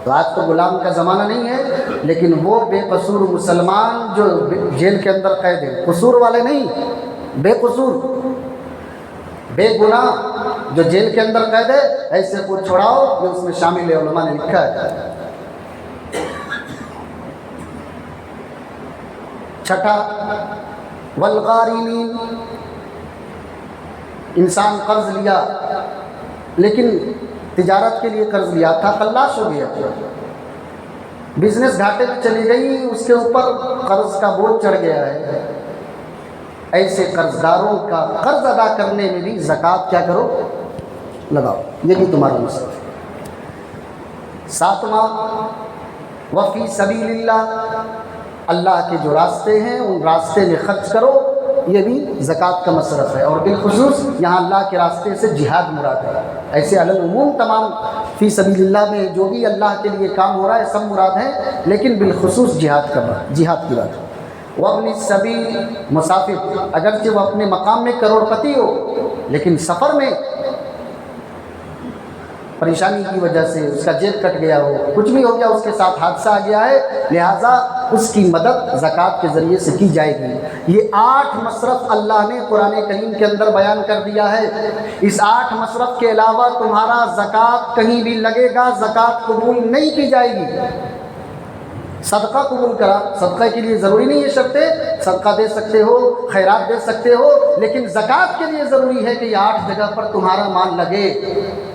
تو آج تو غلام کا زمانہ نہیں ہے، لیکن وہ بے قصور مسلمان جو جیل کے اندر قید ہیں، قصور والے نہیں، بے قصور بے گناہ جو جیل کے اندر قید ہے، ایسے کو چھڑاؤ، یہ اس میں شامل ہے، علماء نے لکھا ہے۔ چھٹا والغارمین، انسان قرض لیا لیکن تجارت کے لیے قرض لیا تھا، خلاص ہو گیا، بزنس گھاٹے میں چلی گئی، اس کے اوپر قرض کا بوجھ چڑھ گیا ہے، ایسے قرض داروں کا قرض ادا کرنے میں بھی زکوٰۃ کیا کرو، لگاؤ، یہ بھی تمہارا مسئلہ ہے۔ ساتواں، وفی سبیل اللہ، اللہ کے جو راستے ہیں ان راستے میں خرچ کرو، یہ بھی زکوٰۃ کا مصرف ہے، اور بالخصوص یہاں اللہ کے راستے سے جہاد مراد ہے۔ ایسے علی العموم تمام فی سبیل اللہ میں جو بھی اللہ کے لیے کام ہو رہا ہے سب مراد ہیں، لیکن بالخصوص جہاد کی بات ہے۔ وابن السبیل، مسافر، اگرچہ وہ اپنے مقام میں کروڑ پتی ہو لیکن سفر میں پریشانی کی وجہ سے اس کا جیب کٹ گیا ہو، کچھ بھی ہو گیا، اس کے ساتھ حادثہ آ گیا ہے، لہٰذا اس کی مدد زکوٰۃ کے ذریعے سے کی جائے گی۔ یہ 8 مصرف اللہ نے قرآن کریم کے اندر بیان کر دیا ہے۔ اس 8 مصرف کے علاوہ تمہارا زکوٰۃ کہیں بھی لگے گا، زکوٰۃ قبول نہیں کی جائے گی۔ صدقہ قبول کرا، صدقہ کے لیے ضروری نہیں ہے شرط، صدقہ دے سکتے ہو، خیرات دے سکتے ہو، لیکن زکوٰۃ کے لیے ضروری ہے کہ یہ 8 جگہ پر تمہارا مال لگے۔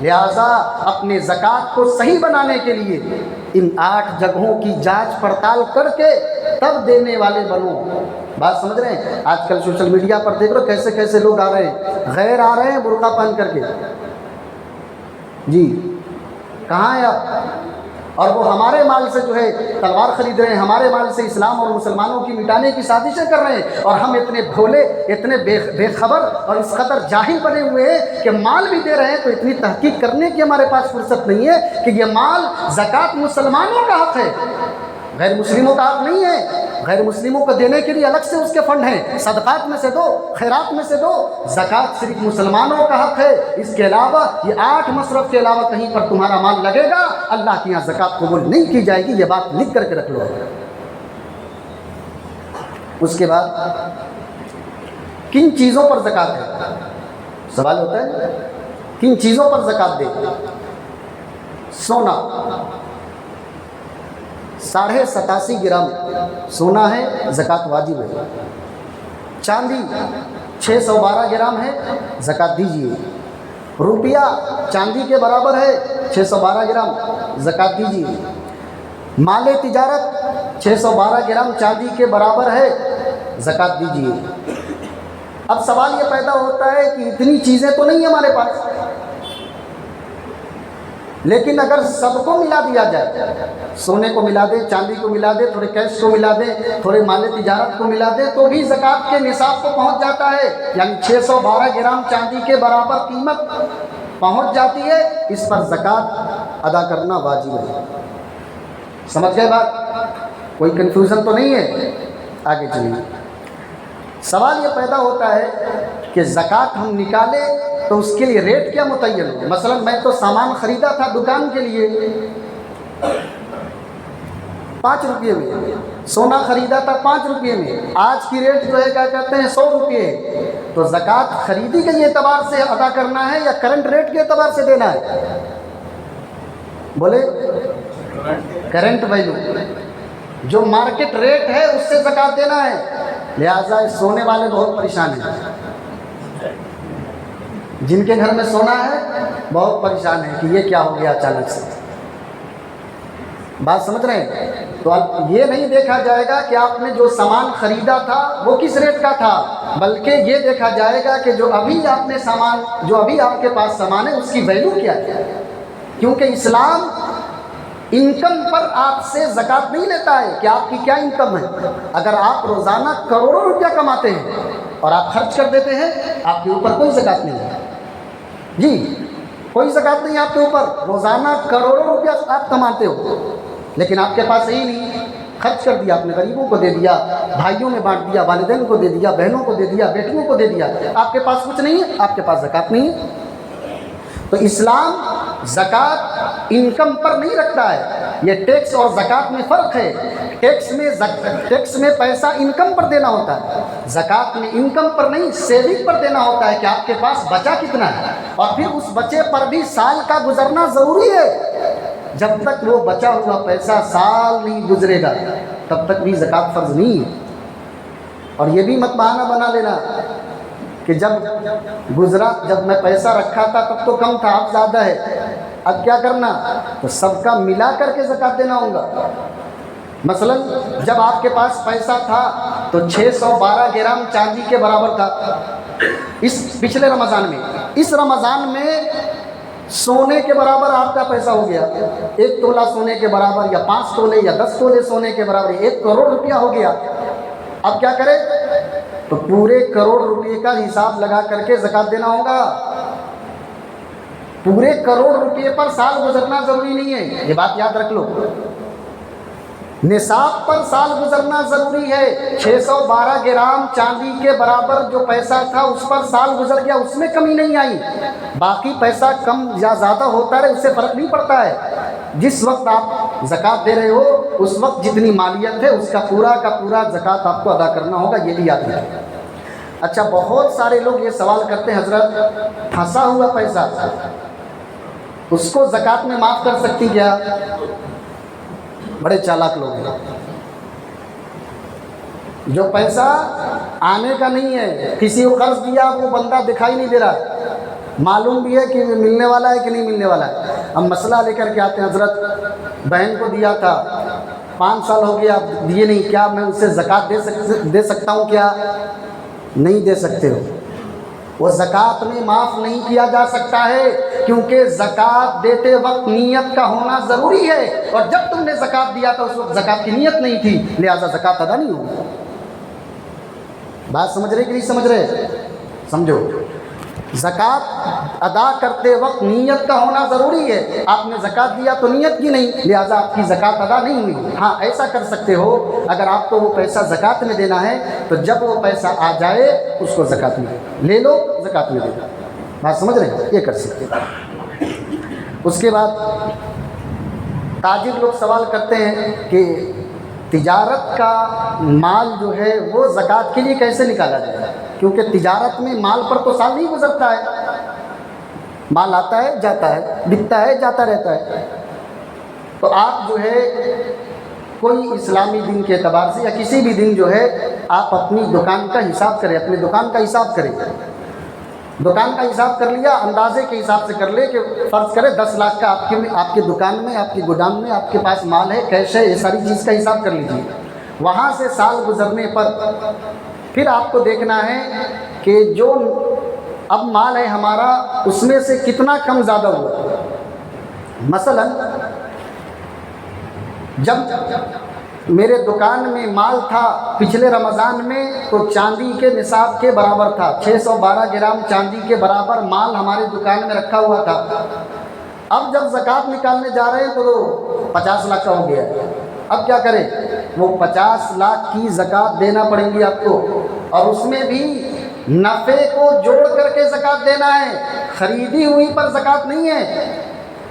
لہٰذا اپنے زکوٰۃ کو صحیح بنانے کے لیے ان 8 جگہوں کی جانچ پڑتال کر کے تب دینے والے بنو۔ بات سمجھ رہے ہیں؟ آج کل سوشل میڈیا پر دیکھ رہو کیسے کیسے لوگ آ رہے ہیں، غیر آ رہے ہیں برقع پہن کر کے، جی کہاں ہے آپ؟ اور وہ ہمارے مال سے جو ہے تلوار خرید رہے ہیں، ہمارے مال سے اسلام اور مسلمانوں کی مٹانے کی سازشیں کر رہے ہیں، اور ہم اتنے بھولے، اتنے بے خبر اور اس قدر جاہل بنے ہوئے ہیں کہ مال بھی دے رہے ہیں تو اتنی تحقیق کرنے کی ہمارے پاس فرصت نہیں ہے کہ یہ مال زکوٰۃ مسلمانوں کا حق ہے، غیر مسلموں کا حق نہیں ہے۔ غیر مسلموں کو دینے کے لیے الگ سے اس کے فنڈ ہیں، صدقات میں سے دو، خیرات میں سے دو، زکوٰۃ صرف مسلمانوں کا حق ہے۔ اس کے علاوہ یہ 8 مصرف کے علاوہ کہیں پر تمہارا مال لگے گا، اللہ کے یہاں زکوٰۃ قبول نہیں کی جائے گی، یہ بات لکھ کر کے رکھ لو۔ اس کے بعد کن چیزوں پر زکوٰۃ ہے؟ سوال ہوتا ہے کن چیزوں پر زکوٰۃ دے؟ سونا 87.5 گرام سونا ہے، زکوٰۃ واجب ہے۔ چاندی 612 گرام ہے، زکوٰۃ دیجیے۔ روپیہ چاندی کے برابر ہے، 612 گرام، زکوٰۃ دیجیے۔ مال تجارت 612 گرام چاندی کے برابر ہے، زکوٰۃ دیجیے۔ اب سوال یہ پیدا ہوتا ہے کہ اتنی چیزیں تو نہیں ہمارے پاس، لیکن اگر سب کو ملا دیا جائے، سونے کو ملا دے، چاندی کو ملا دے، تھوڑے کیش کو ملا دے، تھوڑے مال تجارت کو ملا دے، تو بھی زکوٰۃ کے نصاب کو پہنچ جاتا ہے، یعنی 612 گرام چاندی کے برابر قیمت پہنچ جاتی ہے۔ اس پر زکوٰۃ ادا کرنا واجب ہے۔ سمجھ گئے بات؟ کوئی کنفیوژن تو نہیں ہے؟ آگے چلیے۔ سوال یہ پیدا ہوتا ہے کہ زکوٰۃ ہم نکالیں تو اس کے لیے ریٹ کیا متعین ہو؟ مثلا میں تو سامان خریدا تھا دکان کے لیے 5 روپے میں، سونا خریدا تھا 5 روپے میں، آج کی ریٹ جو ہے کیا کہتے ہیں 100 روپے، تو زکوٰۃ خریدی کے اعتبار سے ادا کرنا ہے یا کرنٹ ریٹ کے اعتبار سے دینا ہے؟ بولے کرنٹ ویلو، جو مارکیٹ ریٹ ہے اس سے زکوٰۃ دینا ہے۔ لہٰذا سونے والے بہت پریشان ہیں، جن کے گھر میں سونا ہے بہت پریشان ہے کہ یہ کیا ہو گیا اچانک سے۔ بات سمجھ رہے ہیں؟ تو اب یہ نہیں دیکھا جائے گا کہ آپ نے جو سامان خریدا تھا وہ کس ریٹ کا تھا، بلکہ یہ دیکھا جائے گا کہ جو ابھی آپ نے سامان، جو ابھی آپ کے پاس سامان ہے اس کی ویلیو کیا ہے، کیونکہ اسلام انکم پر آپ سے زکوٰۃ نہیں لیتا ہے کہ آپ کی کیا انکم ہے۔ اگر آپ روزانہ کروڑوں روپیہ کماتے ہیں اور آپ خرچ کر دیتے ہیں، آپ کے اوپر کوئی زکوٰۃ نہیں ہے، جی کوئی زکوٰۃ نہیں آپ کے اوپر۔ روزانہ کروڑوں روپیہ آپ کماتے ہو لیکن آپ کے پاس صحیح نہیں، خرچ کر دیا آپ نے، غریبوں کو دے دیا، بھائیوں میں بانٹ دیا، والدین کو دے دیا، بہنوں کو دے دیا، بیٹیوں کو دے دیا، آپ کے پاس کچھ نہیں ہے، آپ کے پاس زکوٰۃ نہیں ہے۔ تو اسلام زکوٰۃ انکم پر نہیں رکھتا ہے، یہ ٹیکس اور زکوٰۃ میں فرق ہے۔ ٹیکس میں پیسہ انکم پر دینا ہوتا ہے، زکوٰۃ میں انکم پر نہیں، سیونگ پر دینا ہوتا ہے کہ آپ کے پاس بچا کتنا ہے، اور پھر اس بچے پر بھی سال کا گزرنا ضروری ہے۔ جب تک وہ بچا ہوا پیسہ سال نہیں گزرے گا تب تک بھی زکوٰۃ فرض نہیں ہے۔ اور یہ بھی مت بہانہ بنا لینا کہ جب گزرا، جب میں پیسہ رکھا تھا تب تو کم تھا، اب زیادہ ہے، اب کیا کرنا؟ تو سب کا ملا کر کے زکوٰۃ دینا ہوگا۔ مثلا جب آپ کے پاس پیسہ تھا تو 612 گرام چاندی کے برابر تھا اس پچھلے رمضان میں. اس رمضان میں سونے کے برابر آپ کا پیسہ ہو گیا, 1 تولہ سونے کے برابر, یا 5 تولے یا 10 تولے سونے کے برابر, 1 کروڑ روپیہ ہو گیا. اب کیا کرے؟ تو پورے کروڑ روپے کا حساب لگا کر کے زکوٰۃ دینا ہوگا. پورے کروڑ روپے پر سال گزرنا ضروری نہیں ہے, یہ بات یاد رکھ لو. نصاب پر سال گزرنا ضروری ہے. 612 گرام چاندی کے برابر جو پیسہ تھا اس پر سال گزر گیا, اس میں کمی نہیں آئی. باقی پیسہ کم یا زیادہ ہوتا رہے اس سے فرق نہیں پڑتا ہے. جس وقت آپ زکوٰۃ دے رہے ہو اس وقت جتنی مالیت ہے اس کا پورا زکوٰۃ آپ کو ادا کرنا ہوگا, یہ بھی یاد رکھیں. اچھا, بہت سارے لوگ یہ سوال کرتے ہیں حضرت پھنسا ہوا پیسہ اس کو زکوٰۃ میں معاف کر سکتی کیا؟ بڑے چالاک لوگ ہیں. جو پیسہ آنے کا نہیں ہے, کسی کو قرض دیا وہ بندہ دکھائی نہیں دے رہا, معلوم بھی ہے کہ ملنے والا ہے کہ نہیں ملنے والا ہے. ہم مسئلہ لے کر کے آتے ہیں, حضرت بہن کو دیا تھا 5 سال ہو گیا دیے نہیں, کیا میں اسے زکوٰۃ دے سکتا ہوں؟ کیا نہیں دے سکتے ہو. وہ زکوٰۃ میں معاف نہیں کیا جا سکتا ہے, کیونکہ زکوٰۃ دیتے وقت نیت کا ہونا ضروری ہے, اور جب تم نے زکوٰۃ دیا تھا اس وقت زکوٰۃ کی نیت نہیں تھی, لہذا زکوٰۃ ادا نہیں ہوگی. بات سمجھ رہے کہ نہیں سمجھ رہے؟ سمجھو, زکوٰۃ ادا کرتے وقت نیت کا ہونا ضروری ہے. آپ نے زکوٰۃ دیا تو نیت کی نہیں, لہٰذا آپ کی زکوٰۃ ادا نہیں ہوئی. ہاں ایسا کر سکتے ہو, اگر آپ کو وہ پیسہ زکوٰۃ میں دینا ہے تو جب وہ پیسہ آ جائے اس کو زکوٰۃ میں لے لو, زکوٰۃ میں دے دو. بات سمجھ رہے ہیں؟ یہ کر سکتے ہیں. اس کے بعد تاجر لوگ سوال کرتے ہیں کہ تجارت کا مال جو ہے وہ زکوٰۃ کے لیے کیسے نکالا جائے, کیونکہ تجارت میں مال پر تو سال نہیں گزرتا ہے, مال آتا ہے جاتا ہے, بکتا ہے جاتا رہتا ہے. تو آپ جو ہے کوئی اسلامی دن کے اعتبار سے یا کسی بھی دن جو ہے آپ اپنی دکان کا حساب کریں, اپنی دکان کا حساب کریں. دکان کا حساب کر لیا, اندازے کے حساب سے کر لے کہ فرض کرے 10 لاکھ کا آپ کی دکان میں, آپ کی گودام میں آپ کے پاس مال ہے, کیش ہے, یہ ساری چیز کا حساب کر لیجیے. وہاں سے سال گزرنے پر پھر آپ کو دیکھنا ہے کہ جو اب مال ہے ہمارا اس میں سے کتنا کم زیادہ ہوا. مثلا جب میرے دکان میں مال تھا پچھلے رمضان میں تو چاندی کے نصاب کے برابر تھا, 612 گرام چاندی کے برابر مال ہمارے دکان میں رکھا ہوا تھا. اب جب زکوٰۃ نکالنے جا رہے ہیں تو 50 لاکھ کا ہو گیا. اب کیا کریں؟ وہ 50 لاکھ کی زکوٰۃ دینا پڑیں گی آپ کو, اور اس میں بھی نفع کو جوڑ کر کے زکوٰۃ دینا ہے, خریدی ہوئی پر زکوٰۃ نہیں ہے.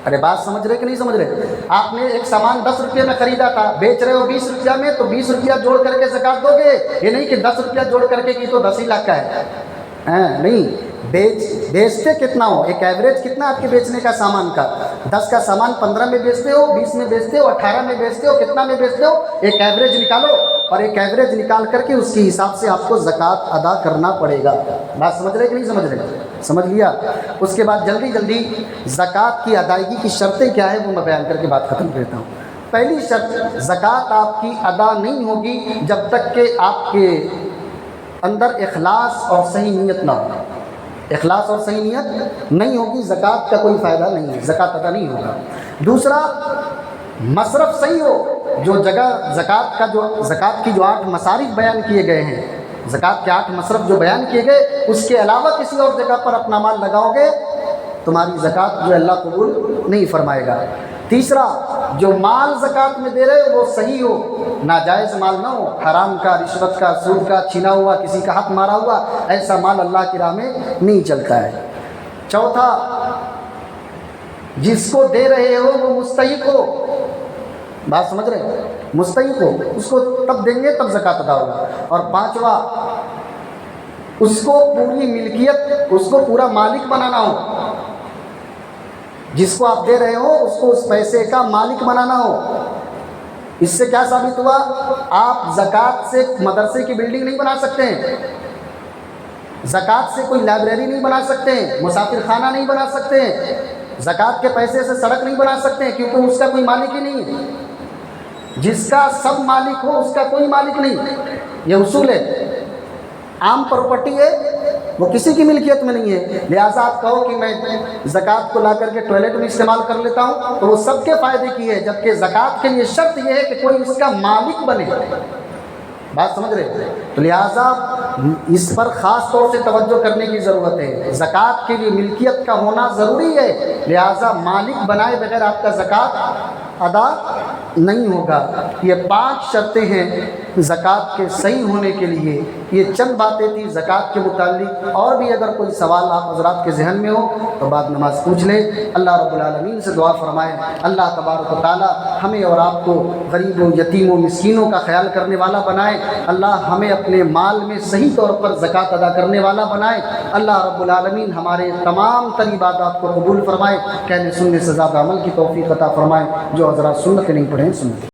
ارے بات سمجھ رہے کہ نہیں سمجھ رہے؟ آپ نے ایک سامان 10 روپے میں خریدا تھا, بیچ رہے ہو 20 روپیہ میں, تو 20 روپیہ جوڑ کر کے زکوٰۃ دو گے. یہ نہیں کہ 10 روپیہ جوڑ کر کے کی تو 10 ہی لاکھ کا ہے. نہیں, بیچتے کتنا ہو, ایک ایوریج کتنا آپ کے بیچنے کا سامان کا. 10 کا سامان 15 میں بیچتے ہو, 20 میں بیچتے ہو, 18 میں بیچتے ہو, کتنا میں بیچتے ہو, ایک ایوریج نکالو, اور ایک ایوریج نکال کر کے اس کے حساب سے آپ کو زکوٰۃ ادا کرنا پڑے گا. بات سمجھ رہے کہ نہیں سمجھ رہے؟ سمجھ لیا. اس کے بعد جلدی زکوٰۃ کی ادائیگی کی شرطیں کیا ہے وہ میں بیان کر کے بات ختم کرتا ہوں. پہلی شرط, زکوٰۃ آپ کی ادا نہیں ہوگی جب تک کہ آپ کے اندر اخلاص اور صحیح نیت نہ ہو. اخلاص اور صحیح نیت نہیں ہوگی, زکوٰۃ کا کوئی فائدہ نہیں ہے, زکوٰۃ ادا نہیں ہوگا. دوسرا, مصرف صحیح ہو. جو جگہ زکوٰۃ کی جو 8 مصارف بیان کیے گئے ہیں, زکوٰۃ کے 8 مصرف جو بیان کیے گئے, اس کے علاوہ کسی اور جگہ پر اپنا مال لگاؤ گے تمہاری زکوٰۃ جو اللہ قبول نہیں فرمائے گا. تیسرا, جو مال زکوٰۃ میں دے رہے ہو وہ صحیح ہو, ناجائز مال نہ ہو, حرام کا, رشوت کا, سود کا, چھینا ہوا, کسی کا حق مارا ہوا, ایسا مال اللہ کی راہ میں نہیں چلتا ہے. چوتھا, جس کو دے رہے ہو وہ مستحق ہو. بات سمجھ رہے ہیں؟ مستحق ہو, اس کو تب دیں گے تب زکوٰۃ ادا ہوگا. اور پانچواں, اس کو پوری ملکیت, اس کو پورا مالک بنانا ہو. جس کو آپ دے رہے ہو اس کو اس پیسے کا مالک بنانا ہو. اس سے کیا ثابت ہوا؟ آپ زکوٰۃ سے مدرسے کی بلڈنگ نہیں بنا سکتے ہیں, زکوٰۃ سے کوئی لائبریری نہیں بنا سکتے ہیں, مسافر خانہ نہیں بنا سکتے ہیں, زکوٰۃ کے پیسے سے سڑک نہیں بنا سکتے ہیں, کیونکہ اس کا کوئی مالک ہی نہیں ہے. جس کا سب مالک ہو اس کا کوئی مالک نہیں، یہ اصول ہے۔ عام پراپرٹی ہے وہ کسی کی ملکیت میں نہیں ہے، لہٰذا آپ کہو کہ میں زکوٰۃ کو لا کر کے ٹوائلٹ میں استعمال کر لیتا ہوں تو وہ سب کے فائدے کی ہے، جبکہ زکوٰۃ کے لیے شرط یہ ہے کہ کوئی اس کا مالک بنے۔ بات سمجھ رہے؟ تو لہٰذا اس پر خاص طور سے توجہ کرنے کی ضرورت ہے۔ زکوٰۃ کے لیے ملکیت کا ہونا ضروری ہے، لہٰذا مالک بنائے بغیر آپ کا زکوٰۃ ادا نہیں ہوگا۔ یہ 5 شرطیں ہیں زکوٰۃ کے صحیح ہونے کے لیے۔ یہ چند باتیں تھیں زکوٰۃ کے متعلق، اور بھی اگر کوئی سوال آپ حضرات کے ذہن میں ہو تو بعد نماز پوچھ لیں۔ اللہ رب العالمین سے دعا فرمائیں اللہ تبارک و تعالی ہمیں اور آپ کو غریبوں، یتیموں، مسکینوں کا خیال کرنے والا بنائے۔ اللہ ہمیں اپنے مال میں صحیح طور پر زکوٰۃ ادا کرنے والا بنائے۔ اللہ رب العالمین ہمارے تمام تر عبادات کو قبول فرمائے، کہنے سننے سے زیادہ عمل کی توفیق عطا فرمائے۔ جو حضرات سنت نہیں پڑھیں سنت